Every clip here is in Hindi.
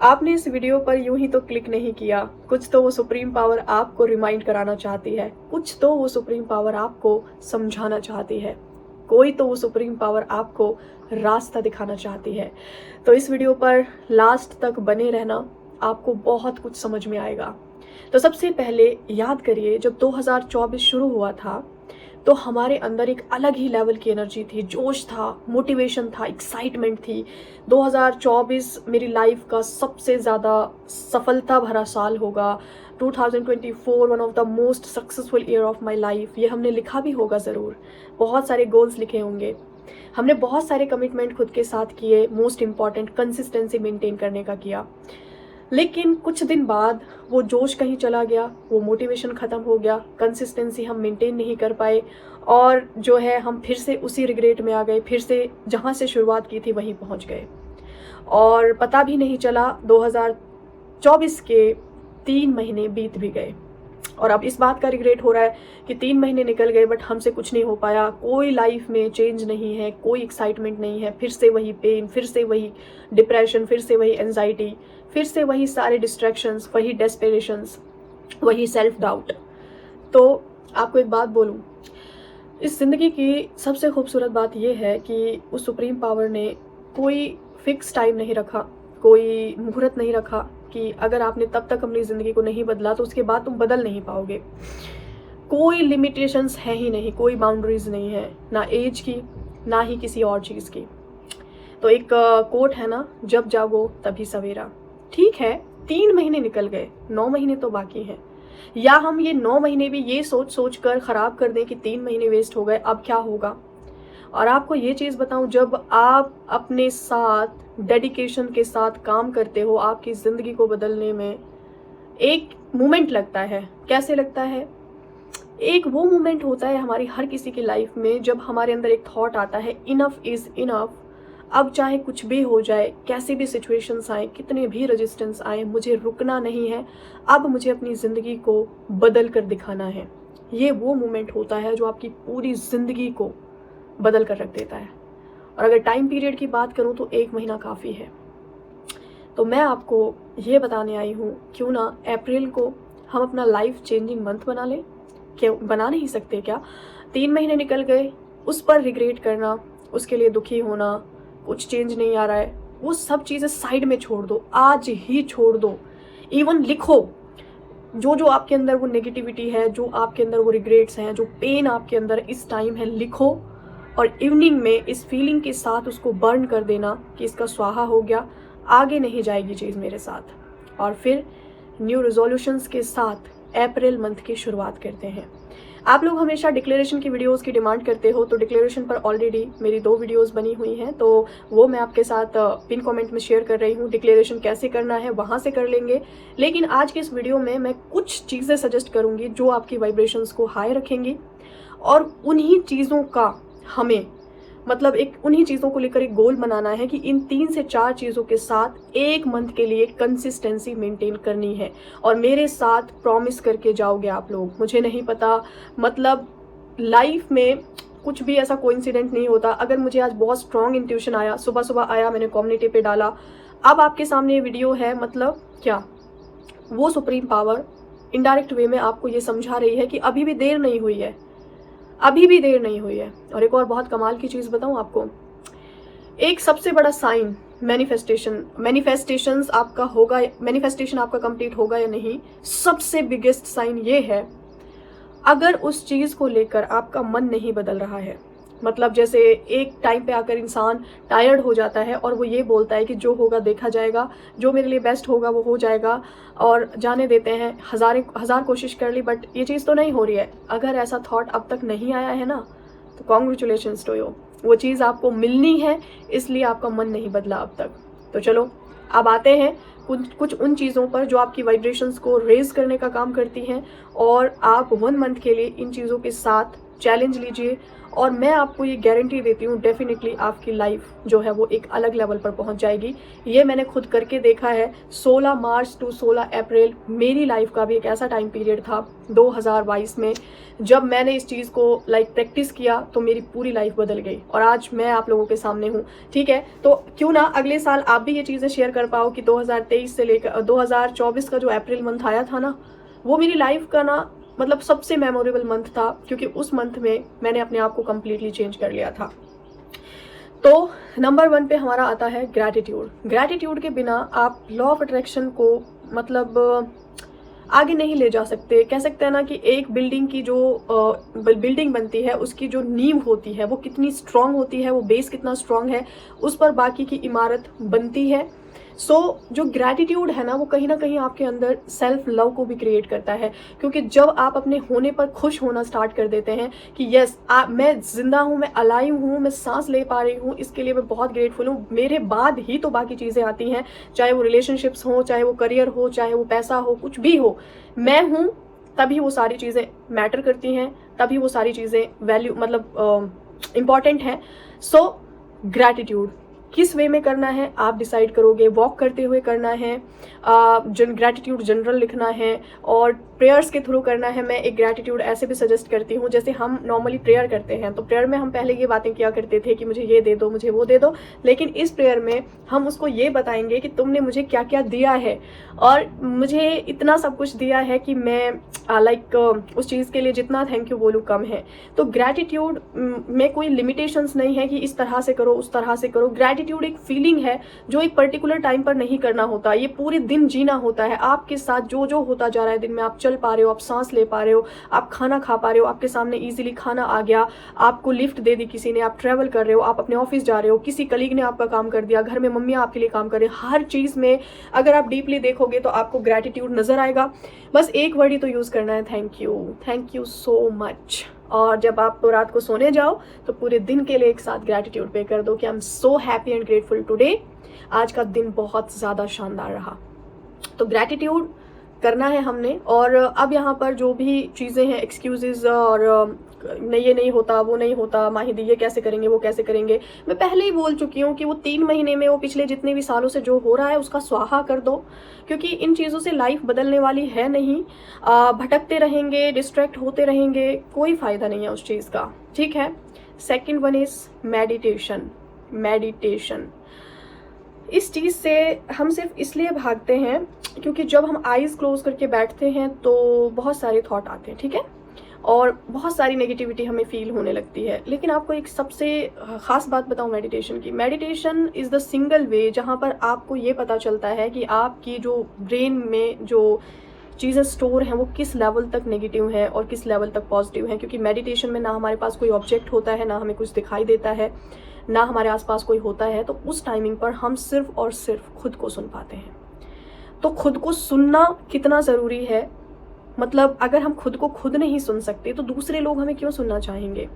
आपने इस वीडियो पर यूं ही तो क्लिक नहीं किया। कुछ तो वो सुप्रीम पावर आपको रिमाइंड कराना चाहती है, कुछ तो वो सुप्रीम पावर आपको समझाना चाहती है, कोई तो वो सुप्रीम पावर आपको रास्ता दिखाना चाहती है। तो इस वीडियो पर लास्ट तक बने रहना, आपको बहुत कुछ समझ में आएगा। तो सबसे पहले याद करिए, जब 2024 शुरू हुआ था तो हमारे अंदर एक अलग ही लेवल की एनर्जी थी, जोश था, मोटिवेशन था, एक्साइटमेंट थी। 2024 मेरी लाइफ का सबसे ज़्यादा सफलता भरा साल होगा। 2024 one of the most successful year of my life, ये हमने लिखा भी होगा ज़रूर। बहुत सारे गोल्स लिखे होंगे, हमने बहुत सारे कमिटमेंट खुद के साथ किए। मोस्ट इम्पॉर्टेंट कंसिस्टेंसी मेंटेन करने का किया। लेकिन कुछ दिन बाद वो जोश कहीं चला गया, वो मोटिवेशन ख़त्म हो गया, कंसिस्टेंसी हम मेंटेन नहीं कर पाए और जो है हम फिर से उसी रिग्रेट में आ गए, फिर से जहाँ से शुरुआत की थी वहीं पहुँच गए। और पता भी नहीं चला 2024 के 3 महीने बीत भी गए और अब इस बात का रिग्रेट हो रहा है कि 3 महीने निकल गए बट हमसे कुछ नहीं हो पाया, कोई लाइफ में चेंज नहीं है, कोई एक्साइटमेंट नहीं है, फिर से वही पेन, फिर से वही डिप्रेशन, फिर से वही एंजाइटी, फिर से वही सारे डिस्ट्रैक्शंस, वही डेस्परेशंस, वही सेल्फ डाउट। तो आपको एक बात बोलूं, इस ज़िंदगी की सबसे खूबसूरत बात यह है कि उस सुप्रीम पावर ने कोई फिक्स टाइम नहीं रखा, कोई मुहूर्त नहीं रखा कि अगर आपने तब तक अपनी ज़िंदगी को नहीं बदला तो उसके बाद तुम बदल नहीं पाओगे। कोई लिमिटेशंस है ही नहीं, कोई बाउंड्रीज नहीं है, ना एज की ना ही किसी और चीज़ की। तो एक कोट है ना, जब जागो तभी सवेरा। ठीक है, 3 महीने निकल गए, 9 महीने तो बाकी हैं। या हम ये 9 महीने भी ये सोच सोच कर ख़राब कर दें कि 3 महीने वेस्ट हो गए, अब क्या होगा। और आपको ये चीज़ बताऊं, जब आप अपने साथ डेडिकेशन के साथ काम करते हो, आपकी ज़िंदगी को बदलने में एक मोमेंट लगता है। कैसे लगता है? एक वो मोमेंट होता है हमारी हर किसी की लाइफ में जब हमारे अंदर एक थॉट आता है, इनफ इज़ इनफ। अब चाहे कुछ भी हो जाए, कैसे भी सिचुएशंस आए, कितने भी रेजिस्टेंस आए, मुझे रुकना नहीं है, अब मुझे अपनी ज़िंदगी को बदल कर दिखाना है। ये वो मोमेंट होता है जो आपकी पूरी ज़िंदगी को बदल कर रख देता है। और अगर टाइम पीरियड की बात करूं तो 1 महीना काफ़ी है। तो मैं आपको ये बताने आई हूँ, क्यों ना अप्रैल को हम अपना लाइफ चेंजिंग मंथ बना लें। क्यों बना नहीं सकते क्या? 3 महीने निकल गए, उस पर रिग्रेट करना, उसके लिए दुखी होना, कुछ चेंज नहीं आ रहा है, वो सब चीज़ें साइड में छोड़ दो, आज ही छोड़ दो। इवन लिखो, जो जो आपके अंदर वो नेगेटिविटी है, जो आपके अंदर वो रिग्रेट्स हैं, जो पेन आपके अंदर इस टाइम है, लिखो और इवनिंग में इस फीलिंग के साथ उसको बर्न कर देना कि इसका स्वाहा हो गया, आगे नहीं जाएगी चीज़ मेरे साथ। और फिर न्यू रिजोल्यूशंस के साथ अप्रैल मंथ की शुरुआत करते हैं। आप लोग हमेशा डिक्लेरेशन की वीडियोस की डिमांड करते हो, तो डिक्लेरेशन पर ऑलरेडी मेरी 2 वीडियोस बनी हुई हैं, तो वो मैं आपके साथ पिन कमेंट में शेयर कर रही हूँ। डिक्लेरेशन कैसे करना है वहाँ से कर लेंगे। लेकिन आज के इस वीडियो में मैं कुछ चीज़ें सजेस्ट करूँगी जो आपकी वाइब्रेशंस को हाई रखेंगी और उन्हीं चीज़ों का हमें मतलब एक उन्हीं चीज़ों को लेकर एक गोल बनाना है कि इन 3 से 4 चीज़ों के साथ 1 मंथ के लिए कंसिस्टेंसी मेंटेन करनी है। और मेरे साथ प्रॉमिस करके जाओगे आप लोग। मुझे नहीं पता, मतलब लाइफ में कुछ भी ऐसा कोइंसिडेंट नहीं होता। अगर मुझे आज बहुत स्ट्रॉन्ग इंट्यूशन आया, सुबह सुबह आया, मैंने कम्युनिटी पे डाला, अब आपके सामने ये वीडियो है, मतलब क्या वो सुप्रीम पावर इनडायरेक्ट वे में आपको ये समझा रही है कि अभी भी देर नहीं हुई है, अभी भी देर नहीं हुई है। और एक और बहुत कमाल की चीज़ बताऊं आपको, एक सबसे बड़ा साइन मैनिफेस्टेशंस आपका होगा, मैनिफेस्टेशन आपका कंप्लीट होगा या नहीं, सबसे बिगेस्ट साइन ये है, अगर उस चीज़ को लेकर आपका मन नहीं बदल रहा है। मतलब जैसे एक टाइम पे आकर इंसान टायर्ड हो जाता है और वो ये बोलता है कि जो होगा देखा जाएगा, जो मेरे लिए बेस्ट होगा वो हो जाएगा, और जाने देते हैं, हज़ार कोशिश कर ली बट ये चीज़ तो नहीं हो रही है। अगर ऐसा थॉट अब तक नहीं आया है ना, तो कॉन्ग्रेचुलेशंस टू यू, वो चीज़ आपको मिलनी है, इसलिए आपका मन नहीं बदला अब तक। तो चलो अब आते हैं कुछ उन चीज़ों पर जो आपकी वाइब्रेशंस को रेज करने का काम करती हैं और आप 1 मंथ के लिए इन चीज़ों के साथ चैलेंज लीजिए, और मैं आपको ये गारंटी देती हूँ डेफिनेटली आपकी लाइफ जो है वो एक अलग लेवल पर पहुँच जाएगी। ये मैंने खुद करके देखा है। 16 मार्च टू 16 अप्रैल मेरी लाइफ का भी एक ऐसा टाइम पीरियड था 2022 में, जब मैंने इस चीज़ को प्रैक्टिस किया तो मेरी पूरी लाइफ बदल गई, और आज मैं आप लोगों के सामने हूँ। ठीक है, तो क्यों ना अगले साल आप भी ये चीज़ें शेयर कर पाओ कि 2023 से लेकर 2024 का जो अप्रैल मंथ आया था ना, वो मेरी लाइफ का ना मतलब सबसे मेमोरेबल मंथ था, क्योंकि उस मंथ में मैंने अपने आप को कम्प्लीटली चेंज कर लिया था। तो नंबर 1 पे हमारा आता है ग्रैटिट्यूड। ग्रैटिट्यूड के बिना आप लॉ ऑफ अट्रैक्शन को मतलब आगे नहीं ले जा सकते। कह सकते हैं ना कि एक बिल्डिंग की जो बिल्डिंग बनती है, उसकी जो नींव होती है वो कितनी स्ट्रांग होती है, वो बेस कितना स्ट्रांग है, उस पर बाकी की इमारत बनती है। जो ग्रैटिट्यूड है ना, वो कहीं ना कहीं आपके अंदर सेल्फ लव को भी क्रिएट करता है, क्योंकि जब आप अपने होने पर खुश होना स्टार्ट कर देते हैं कि यस मैं जिंदा हूँ, मैं अलाइव हूँ, मैं सांस ले पा रही हूँ, इसके लिए मैं बहुत ग्रेटफुल हूँ, मेरे बाद ही तो बाकी चीज़ें आती हैं, चाहे वो रिलेशनशिप्स हो, चाहे वो करियर हो, चाहे वो पैसा हो, कुछ भी हो, मैं हूँ तभी वो सारी चीज़ें मैटर करती हैं, तभी वो सारी चीज़ें वैल्यू मतलब इम्पॉर्टेंट हैं। ग्रैटिट्यूड किस वे में करना है आप डिसाइड करोगे। वॉक करते हुए करना है, ग्रैटिट्यूड जनरल लिखना है, और प्रेयर्स के थ्रू करना है। मैं एक ग्रैटिट्यूड ऐसे भी सजेस्ट करती हूँ, जैसे हम नॉर्मली प्रेयर करते हैं तो प्रेयर में हम पहले ये बातें किया करते थे कि मुझे ये दे दो, मुझे वो दे दो, लेकिन इस प्रेयर में हम उसको ये बताएंगे कि तुमने मुझे क्या क्या दिया है, और मुझे इतना सब कुछ दिया है कि मैं उस चीज़ के लिए जितना थैंक यू बोलूँ कम है। तो ग्रैटिट्यूड में कोई लिमिटेशंस नहीं है कि इस तरह से करो, उस तरह से करो। ग्रैटिट्यूड एक फीलिंग है जो एक पर्टिकुलर टाइम पर नहीं करना होता, ये पूरे दिन जीना होता है। आपके साथ जो जो होता जा रहा है दिन में, आप चल पा रहे हो, आप सांस ले पा रहे हो, आप खाना खा पा रहे हो, आपके सामने इजीली खाना आ गया, आपको लिफ्ट दे दी किसी ने, आप ट्रैवल कर रहे हो, आप अपने ऑफिस जा रहे हो, किसी कलीग ने आपका काम कर दिया, घर में मम्मी आपके लिए काम कर रहे, हर चीज़ में अगर आप डीपली देखोगे तो आपको ग्रैटिट्यूड नजर आएगा। बस एक वर्ड ही तो यूज़ करना है, थैंक यू सो मच। और जब आप तो रात को सोने जाओ तो पूरे दिन के लिए एक साथ ग्रैटिट्यूड पे कर दो कि I am so happy and grateful today, आज का दिन बहुत ज़्यादा शानदार रहा। तो ग्रैटिट्यूड करना है हमने। और अब यहाँ पर जो भी चीज़ें हैं, एक्सक्यूजेज और नहीं ये नहीं होता, वो नहीं होता, माहिदी ये कैसे करेंगे, वो कैसे करेंगे, मैं पहले ही बोल चुकी हूँ कि वो 3 महीने में, वो पिछले जितने भी सालों से जो हो रहा है उसका स्वाहा कर दो, क्योंकि इन चीज़ों से लाइफ बदलने वाली है नहीं। भटकते रहेंगे, डिस्ट्रैक्ट होते रहेंगे, कोई फ़ायदा नहीं है उस चीज़ का। ठीक है। Second one is meditation. इस चीज़ से हम सिर्फ इसलिए भागते हैं क्योंकि जब हम आईज क्लोज करके बैठते हैं तो बहुत सारे थॉट आते हैं, ठीक है, और बहुत सारी नेगेटिविटी हमें फील होने लगती है। लेकिन आपको एक सबसे ख़ास बात बताऊं मेडिटेशन की। Meditation is the single way जहां पर आपको ये पता चलता है कि आपकी जो ब्रेन में जो चीज़ें स्टोर हैं वो किस लेवल तक नेगेटिव है और किस लेवल तक पॉजिटिव है। क्योंकि मेडिटेशन में ना हमारे पास कोई ऑब्जेक्ट होता है, ना हमें कुछ दिखाई देता है, ना हमारे आसपास कोई होता है, तो उस टाइमिंग पर हम सिर्फ और सिर्फ खुद को सुन पाते हैं। तो खुद को सुनना कितना ज़रूरी है, मतलब अगर हम खुद को खुद नहीं सुन सकते तो दूसरे लोग हमें क्यों सुनना चाहेंगे।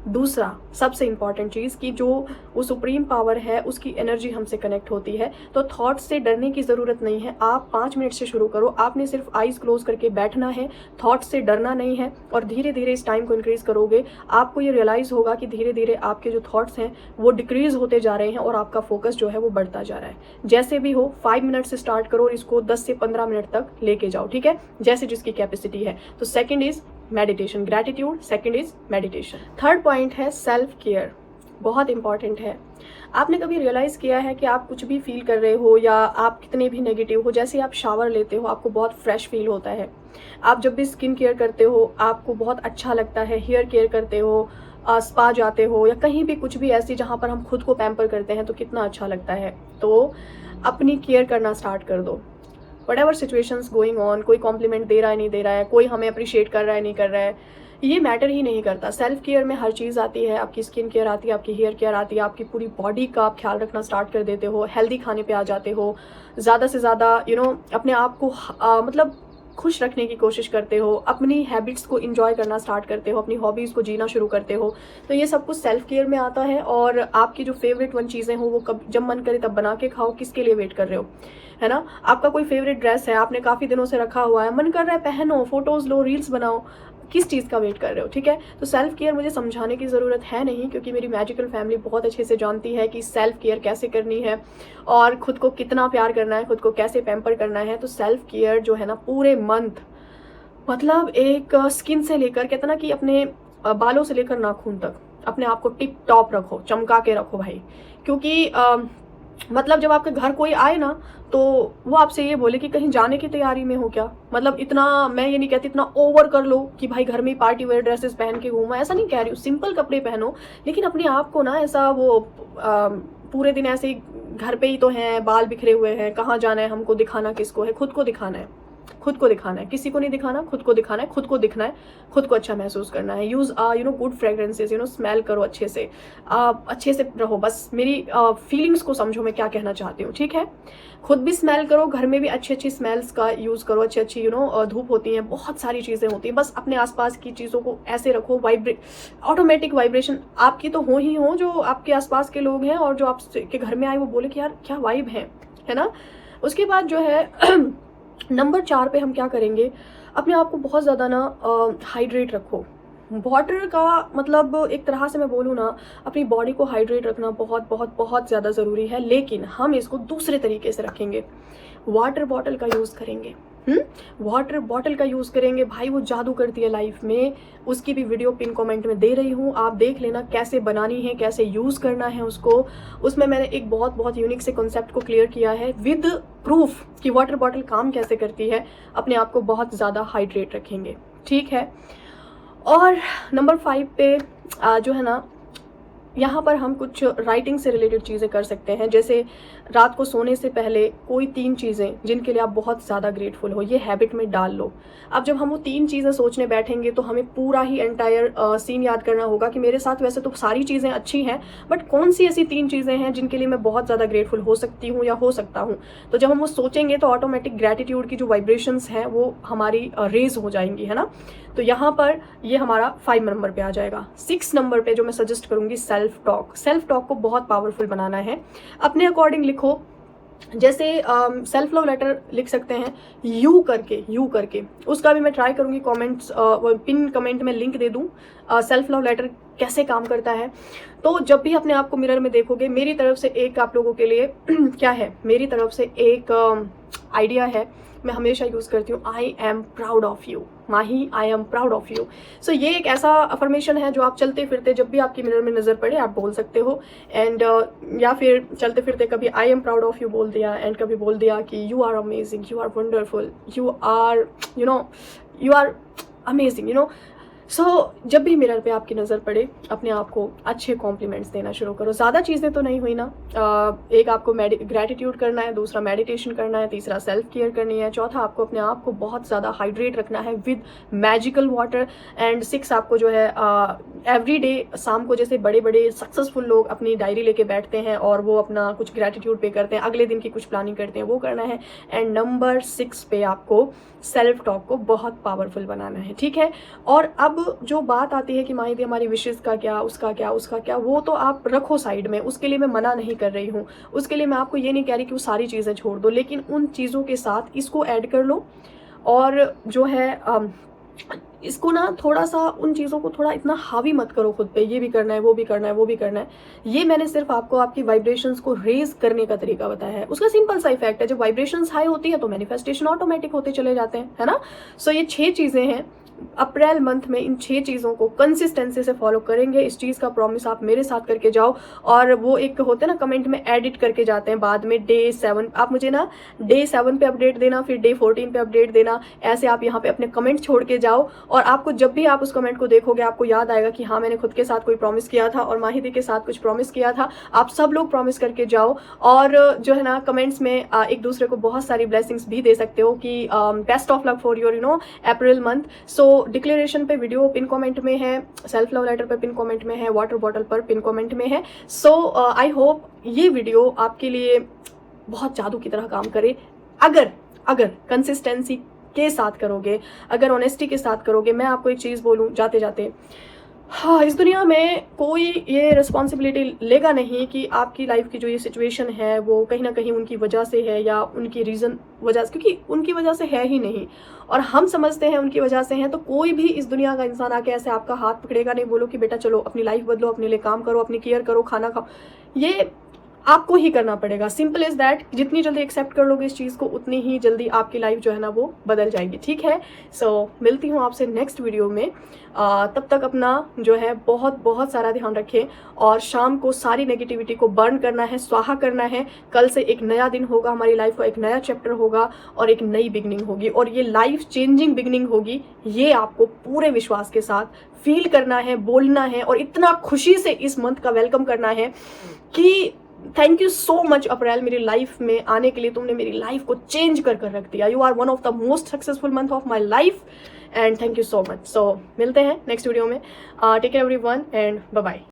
दूसरा सबसे इम्पॉर्टेंट चीज़ कि जो वो सुप्रीम पावर है उसकी एनर्जी हमसे कनेक्ट होती है। तो थॉट्स से डरने की ज़रूरत नहीं है। आप 5 मिनट से शुरू करो, आपने सिर्फ आईज क्लोज करके बैठना है, थॉट्स से डरना नहीं है, और धीरे धीरे इस टाइम को इंक्रीज़ करोगे, आपको ये रियलाइज़ होगा कि धीरे धीरे आपके जो थॉट्स हैं वो डिक्रीज़ होते जा रहे हैं और आपका फोकस जो है वो बढ़ता जा रहा है। जैसे भी हो 5 मिनट से स्टार्ट करो और इसको 10 से 15 मिनट तक लेके जाओ, ठीक है, जैसे जिसकी कैपेसिटी है। तो second is meditation, gratitude, second is meditation. Third point है सेल्फ केयर, बहुत इंपॉर्टेंट है। आपने कभी रियलाइज़ किया है कि आप कुछ भी फील कर रहे हो या आप कितने भी नेगेटिव हो, जैसे आप शावर लेते हो आपको बहुत फ्रेश फील होता है, आप जब भी स्किन केयर करते हो आपको बहुत अच्छा लगता है, हेयर केयर करते हो, स्पा जाते हो, या कहीं भी कुछ भी ऐसी जहाँ पर हम खुद को पैम्पर करते हैं तो कितना अच्छा लगता है। तो अपनी केयर करना स्टार्ट कर दो। What ever situations going on, कोई कॉम्प्लीमेंट दे रहा है नहीं दे रहा है, कोई हमें अप्रिशिएट कर रहा है नहीं कर रहा है, ये मैटर ही नहीं करता। सेल्फ केयर में हर चीज़ आती है, आपकी स्किन केयर आती है, आपकी हेयर केयर आती है, आपकी पूरी बॉडी का आप ख्याल रखना स्टार्ट कर देते हो, हेल्दी खाने पे आ जाते हो, ज़्यादा से ज़्यादा अपने आप को मतलब खुश रखने की कोशिश करते हो, अपनी हैबिट्स को इंजॉय करना स्टार्ट करते हो, अपनी हॉबीज़ को जीना शुरू करते हो। तो ये सब कुछ सेल्फ केयर में आता है। और आपकी जो फेवरेट 1 चीज़ें हो वो कब जब मन करे तब बना के खाओ, किसके लिए वेट कर रहे हो, है ना। आपका कोई फेवरेट ड्रेस है, आपने काफ़ी दिनों से रखा हुआ है, मन कर रहा है पहनो, फोटोज़ लो, रील्स बनाओ, किस चीज़ का वेट कर रहे हो, ठीक है। तो सेल्फ केयर मुझे समझाने की ज़रूरत है नहीं, क्योंकि मेरी मैजिकल फैमिली बहुत अच्छे से जानती है कि सेल्फ केयर कैसे करनी है और खुद को कितना प्यार करना है, खुद को कैसे पैम्पर करना है। तो सेल्फ केयर जो है ना पूरे मंथ, मतलब एक स्किन से लेकर, कहते ना कि अपने बालों से लेकर नाखून तक अपने आप को टिप टॉप रखो, चमका के रखो भाई। क्योंकि मतलब जब आपके घर कोई आए ना, तो वो आपसे ये बोले कि कहीं जाने की तैयारी में हो क्या। मतलब इतना, मैं ये नहीं कहती इतना ओवर कर लो कि भाई घर में ही पार्टी वेयर ड्रेसेस पहन के घूमो, ऐसा नहीं कह रही हूँ। सिंपल कपड़े पहनो, लेकिन अपने आप को ना ऐसा वो पूरे दिन ऐसे ही घर पे ही तो हैं, बाल बिखरे हुए हैं, कहाँ जाना है हमको, दिखाना किसको है, खुद को दिखाना है, खुद को दिखाना है, किसी को नहीं दिखाना, खुद को दिखाना है, खुद को दिखना है, खुद को अच्छा महसूस करना है। यूज़ गुड फ्रेग्रेंसेज, स्मेल करो अच्छे से रहो। बस मेरी फीलिंग्स को समझो, मैं क्या कहना चाहती हूँ, ठीक है। खुद भी स्मेल करो, घर में भी अच्छी स्मेल्स का यूज़ करो, अच्छी धूप होती है, बहुत सारी चीज़ें होती हैं। बस अपने आसपास की चीज़ों को ऐसे रखो, ऑटोमेटिक वाइब्रेशन आपकी तो हो ही हो, जो आपके आसपास के लोग हैं और जो आपके घर में आए वो बोले कि यार क्या वाइब है ना। उसके बाद जो है नंबर 4 पे हम क्या करेंगे, अपने आप को बहुत ज़्यादा ना हाइड्रेट रखो। वाटर का मतलब एक तरह से मैं बोलूँ ना, अपनी बॉडी को हाइड्रेट रखना बहुत बहुत बहुत ज़्यादा ज़रूरी है। लेकिन हम इसको दूसरे तरीके से रखेंगे, वाटर बॉटल का यूज़ करेंगे। वाटर बॉटल का यूज़ करेंगे भाई, वो जादू करती है लाइफ में। उसकी भी वीडियो पिन कमेंट में दे रही हूँ, आप देख लेना कैसे बनानी है, कैसे यूज़ करना है उसको। उसमें मैंने एक बहुत यूनिक से कॉन्सेप्ट को क्लियर किया है विद प्रूफ कि वाटर बॉटल काम कैसे करती है। अपने आप को बहुत ज़्यादा हाइड्रेट रखेंगे, ठीक है। और नंबर 5 पे जो है ना, यहाँ पर हम कुछ राइटिंग से रिलेटेड चीज़ें कर सकते हैं। जैसे रात को सोने से पहले कोई 3 चीज़ें जिनके लिए आप बहुत ज़्यादा ग्रेटफुल हो, ये हैबिट में डाल लो। अब जब हम वो 3 चीज़ें सोचने बैठेंगे तो हमें पूरा ही एंटायर सीन याद करना होगा कि मेरे साथ वैसे तो सारी चीज़ें अच्छी हैं, बट कौन सी ऐसी 3 चीज़ें हैं जिनके लिए मैं बहुत ज़्यादा ग्रेटफुल हो सकती हूँ या हो सकता हूँ। तो जब हम वो सोचेंगे तो ऑटोमेटिक ग्रेटिट्यूड की जो वाइब्रेशंस हैं वो हमारी रेज हो जाएंगी, है ना। तो यहाँ पर ये हमारा 5 नंबर पे आ जाएगा। 6 नंबर पे जो मैं सजेस्ट करूँगी, सेल्फ टॉक को बहुत पावरफुल बनाना है। अपने अकॉर्डिंग लिखो, जैसे सेल्फ लव लेटर लिख सकते हैं यू करके। उसका भी मैं ट्राई करूँगी, कमेंट्स पिन कमेंट में लिंक दे दूँ सेल्फ लव लेटर कैसे काम करता है। तो जब भी अपने आप को मिरर में देखोगे, मेरी तरफ से एक आप लोगों के लिए क्या है, मेरी तरफ से एक आइडिया है, मैं हमेशा यूज़ करती हूँ, I am proud of you Mahi, I am proud of you. So ये एक ऐसा अफर्मेशन है जो आप चलते फिरते जब भी आपकी मिरर में नज़र पड़े आप बोल सकते हो। एंड या फिर चलते फिरते कभी I am proud of you बोल दिया, एंड कभी बोल दिया कि you are amazing, you are wonderful, you are amazing. So जब भी मिरर पे आपकी नज़र पड़े, अपने आप को अच्छे कॉम्प्लीमेंट्स देना शुरू करो। ज़्यादा चीज़ें तो नहीं हुई ना, एक आपको ग्रैटिट्यूड करना है, दूसरा मेडिटेशन करना है, तीसरा सेल्फ केयर करनी है, चौथा आपको अपने आप को बहुत ज़्यादा हाइड्रेट रखना है विद मैजिकल वाटर, एंड 6 आपको जो है एवरी डे शाम को, जैसे बड़े बड़े सक्सेसफुल लोग अपनी डायरी लेके बैठते हैं और वो अपना कुछ ग्रैटिट्यूड पे करते हैं, अगले दिन की कुछ प्लानिंग करते हैं, वो करना है। एंड नंबर 6 पे आपको सेल्फ टॉक को बहुत पावरफुल बनाना है, ठीक है। और अब जो बात आती है कि माहिती हमारी विशेष का क्या, उसका क्या, वो तो आप रखो साइड में, उसके लिए मैं मना नहीं कर रही हूँ, उसके लिए मैं आपको ये नहीं कह रही कि वो सारी चीज़ें छोड़ दो, लेकिन उन चीज़ों के साथ इसको ऐड कर लो। और जो है इसको ना थोड़ा सा, उन चीज़ों को थोड़ा इतना हावी मत करो खुद पे, ये भी करना है, वो भी करना है, वो भी करना है। ये मैंने सिर्फ आपको आपकी वाइब्रेशंस को रेज करने का तरीका बताया है। उसका सिंपल सा इफेक्ट है, जब वाइब्रेशंस हाई होती है तो मैनिफेस्टेशन ऑटोमेटिक होते चले जाते हैं, है ना। सो ये 6 चीज़ें हैं। अप्रैल मंथ में इन 6 चीज़ों को कंसिस्टेंसी से फॉलो करेंगे, इस चीज़ का प्रॉमिस आप मेरे साथ करके जाओ। और वो एक होते हैं ना कमेंट में एडिट करके जाते हैं बाद में, डे 7, आप मुझे ना डे 7 पे अपडेट देना, फिर डे 14 पे अपडेट देना, ऐसे आप यहाँ पे अपने कमेंट छोड़ के जाओ। और आपको जब भी आप उस कमेंट को देखोगे आपको याद आएगा कि हाँ मैंने खुद के साथ कोई प्रॉमिस किया था और माहिदी के साथ कुछ प्रॉमिस किया था। आप सब लोग प्रॉमिस करके जाओ, और जो है ना कमेंट्स में एक दूसरे को बहुत सारी ब्लेसिंग्स भी दे सकते हो कि best of luck for your April month. So declaration पे वीडियो पिन कमेंट में है, सेल्फ लव लेटर पे पिन कमेंट में है, वाटर बॉटल पर पिन कमेंट में है। सो आई होप ये वीडियो आपके लिए बहुत जादू की तरह काम करे। अगर कंसिस्टेंसी के साथ करोगे, अगर ऑनेस्टी के साथ करोगे। मैं आपको एक चीज़ बोलूँ जाते जाते, हाँ, इस दुनिया में कोई ये रिस्पॉन्सिबिलिटी लेगा नहीं कि आपकी लाइफ की जो ये सिचुएशन है वो कहीं न कहीं उनकी वजह से है या उनकी रीज़न वजह से, क्योंकि उनकी वजह से है ही नहीं और हम समझते हैं उनकी वजह से हैं। तो कोई भी इस दुनिया का इंसान आके ऐसे आपका हाथ पकड़ेगा नहीं, बोलो कि बेटा चलो अपनी लाइफ बदलो, अपने लिए काम करो, अपनी केयर करो, खाना खाओ। ये आपको ही करना पड़ेगा। Simple is that. जितनी जल्दी एक्सेप्ट कर लोगे इस चीज़ को, उतनी ही जल्दी आपकी लाइफ जो है ना वो बदल जाएगी। ठीक है? सो मिलती हूँ आपसे नेक्स्ट वीडियो में। तब तक अपना जो है बहुत बहुत सारा ध्यान रखें और शाम को सारी नेगेटिविटी को बर्न करना है, स्वाहा करना है। कल से एक नया दिन होगा, हमारी लाइफ का एक नया चैप्टर होगा और एक नई बिगनिंग होगी और ये लाइफ चेंजिंग बिगनिंग होगी। ये आपको पूरे विश्वास के साथ फील करना है, बोलना है और इतना खुशी से इस मंथ का वेलकम करना है कि थैंक यू सो मच अप्रैल, मेरी लाइफ में आने के लिए। तुमने मेरी लाइफ को चेंज कर कर रख दिया। You are one of the most successful month of my life and thank you so much. So मिलते हैं नेक्स्ट वीडियो में। Take care everyone and bye bye.